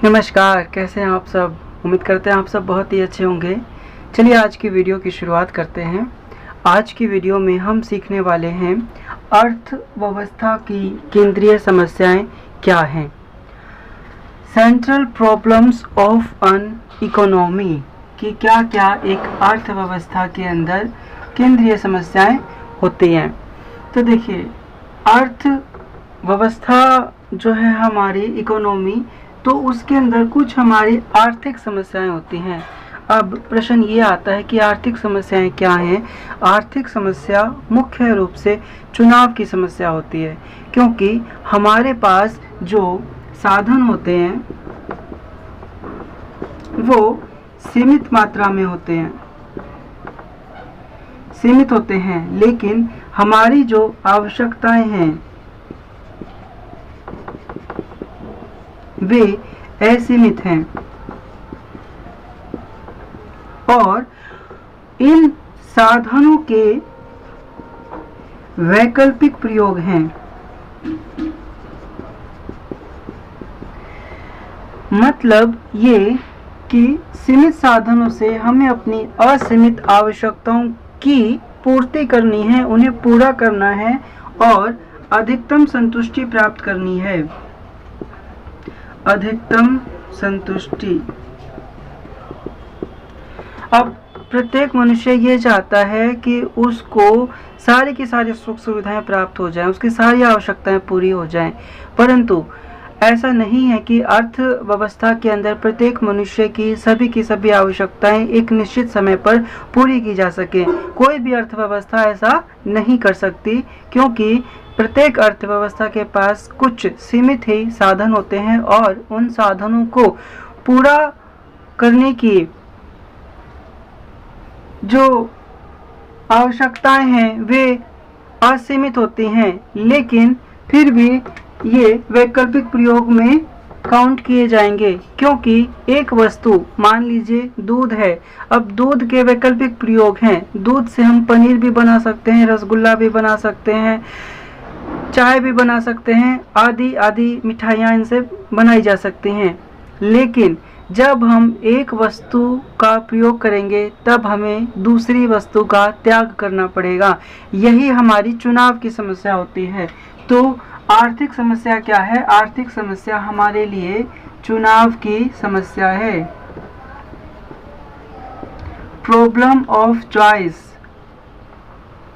नमस्कार, कैसे हैं आप सब। उम्मीद करते हैं आप सब बहुत ही अच्छे होंगे। चलिए आज की वीडियो की शुरुआत करते हैं। आज की वीडियो में हम सीखने वाले हैं अर्थव्यवस्था की केंद्रीय समस्याएं क्या हैं। Central problems of an economy कि क्या क्या एक अर्थव्यवस्था के अंदर केंद्रीय समस्याएं होती हैं। तो देखिए, अर्थव्यवस्था जो है हमारी इकोनॉमी, तो उसके अंदर कुछ हमारी आर्थिक समस्याएं होती हैं। अब प्रश्न ये आता है कि आर्थिक समस्याएं क्या हैं। आर्थिक समस्या मुख्य रूप से चुनाव की समस्या होती है, क्योंकि हमारे पास जो साधन होते हैं वो सीमित मात्रा में होते हैं, लेकिन हमारी जो आवश्यकताएं हैं वे असीमित हैं, और इन साधनों के वैकल्पिक प्रयोग हैं। मतलब ये कि सीमित साधनों से हमें अपनी असीमित आवश्यकताओं की पूर्ति करनी है, उन्हें पूरा करना है और अधिकतम संतुष्टि प्राप्त करनी है। अधिकतम संतुष्टि। अब प्रत्येक मनुष्य ये चाहता है कि उसको सारी की सारी सुख सुविधाएं प्राप्त हो जाएं, उसकी सारी आवश्यकताएं पूरी हो जाएं, परंतु ऐसा नहीं है कि अर्थव्यवस्था के अंदर प्रत्येक मनुष्य की सभी आवश्यकताएं एक निश्चित समय पर पूरी की जा सके। कोई भी अर्थव्यवस्था ऐसा नहीं कर सकती, क्योंकि प्रत्येक अर्थव्यवस्था के पास कुछ सीमित ही साधन होते हैं और उन साधनों को पूरा करने की जो आवश्यकताएं हैं वे असीमित होती हैं, लेकिन फिर भी ये वैकल्पिक प्रयोग में काउंट किए जाएंगे। क्योंकि एक वस्तु, मान लीजिए दूध है, अब दूध के वैकल्पिक प्रयोग हैं। दूध से हम पनीर भी बना सकते हैं, रसगुल्ला भी बना सकते हैं, चाय भी बना सकते हैं, आदि मिठाइयाँ इनसे बनाई जा सकती हैं। लेकिन जब हम एक वस्तु का प्रयोग करेंगे तब हमें दूसरी वस्तु का त्याग करना पड़ेगा। यही हमारी चुनाव की समस्या होती है। तो आर्थिक समस्या क्या है? आर्थिक समस्या हमारे लिए चुनाव की समस्या है। Problem of choice.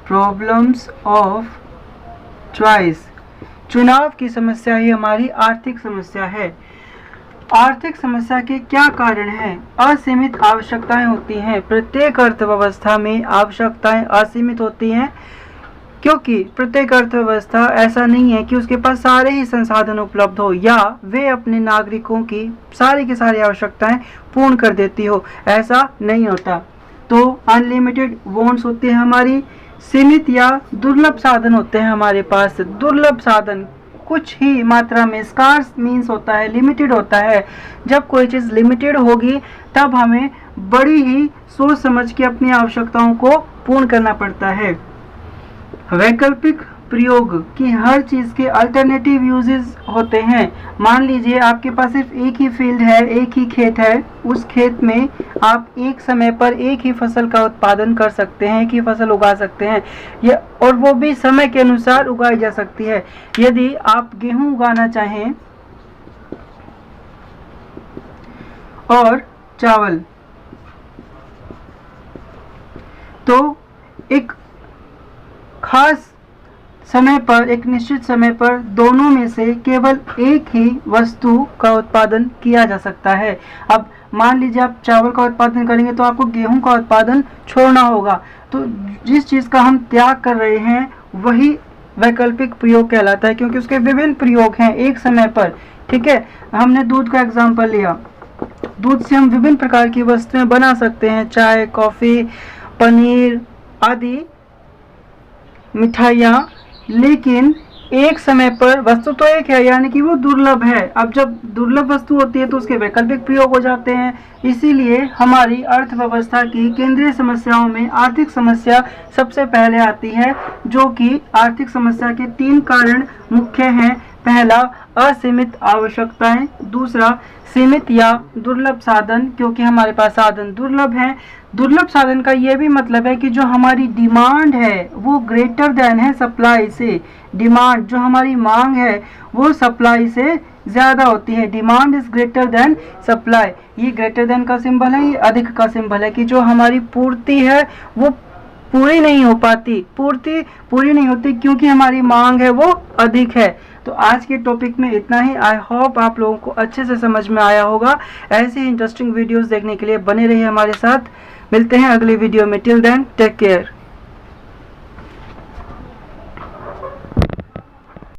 Problems of choice. चुनाव की समस्या ही हमारी आर्थिक समस्या है। आर्थिक समस्या के क्या कारण हैं? असीमित आवश्यकताएं होती हैं। प्रत्येक अर्थव्यवस्था में आवश्यकताएं असीमित होती हैं, क्योंकि प्रत्येक अर्थव्यवस्था ऐसा नहीं है कि उसके पास सारे ही संसाधन उपलब्ध हो या वे अपने नागरिकों की सारी आवश्यकताएं पूर्ण कर देती हो। ऐसा नहीं होता। तो अनलिमिटेड वांट्स होती है हमारी, सीमित या दुर्लभ साधन होते हैं हमारे पास। दुर्लभ साधन कुछ ही मात्रा में, स्कार्स मीन्स होता है, लिमिटेड होता है। जब कोई चीज़ लिमिटेड होगी तब हमें बड़ी ही सोच समझ के अपनी आवश्यकताओं को पूर्ण करना पड़ता है। वैकल्पिक प्रयोग की हर चीज़ के अल्टरनेटिव यूजेस होते हैं। मान लीजिए आपके पास सिर्फ एक ही फील्ड है, एक ही खेत है, उस खेत में आप एक समय पर एक ही फसल का उत्पादन कर सकते हैं, एक ही फसल उगा सकते हैं, और वो भी समय के अनुसार उगाई जा सकती है। यदि आप गेहूं उगाना चाहें और चावल, तो एक खास समय पर, एक निश्चित समय पर दोनों में से केवल एक ही वस्तु का उत्पादन किया जा सकता है। अब मान लीजिए आप चावल का उत्पादन करेंगे तो आपको गेहूं का उत्पादन छोड़ना होगा। तो जिस चीज़ का हम त्याग कर रहे हैं वही वैकल्पिक प्रयोग कहलाता है, क्योंकि उसके विभिन्न प्रयोग हैं एक समय पर। ठीक है, हमने दूध का एग्जाम्पल लिया। दूध से हम विभिन्न प्रकार की वस्तुएं बना सकते हैं, चाय, कॉफ़ी, पनीर आदि मिठाइयाँ, लेकिन एक समय पर वस्तु तो एक है, यानी कि वो दुर्लभ है। अब जब दुर्लभ वस्तु होती है तो उसके वैकल्पिक प्रयोग हो जाते हैं। इसीलिए हमारी अर्थव्यवस्था की केंद्रीय समस्याओं में आर्थिक समस्या सबसे पहले आती है, जो कि आर्थिक समस्या के 3 कारण मुख्य हैं। पहला, असीमित आवश्यकताएं। दूसरा, सीमित या दुर्लभ साधन, क्योंकि हमारे पास साधन दुर्लभ हैं। दुर्लभ साधन का यह भी मतलब है कि जो हमारी डिमांड है वो ग्रेटर देन है सप्लाई से। डिमांड, जो हमारी मांग है वो सप्लाई से ज़्यादा होती है। Demand is greater than supply. ये ग्रेटर देन का सिंबल है, ये अधिक का सिंबल है कि जो हमारी पूर्ति है वो पूरी नहीं हो पाती, पूर्ति पूरी नहीं होती क्योंकि हमारी मांग है वो अधिक है। तो आज के टॉपिक में इतना ही। आई होप आप लोगों को अच्छे से समझ में आया होगा। ऐसे ही इंटरेस्टिंग वीडियोस देखने के लिए बने रहिए हमारे साथ। मिलते हैं अगले वीडियो में। Till then take care.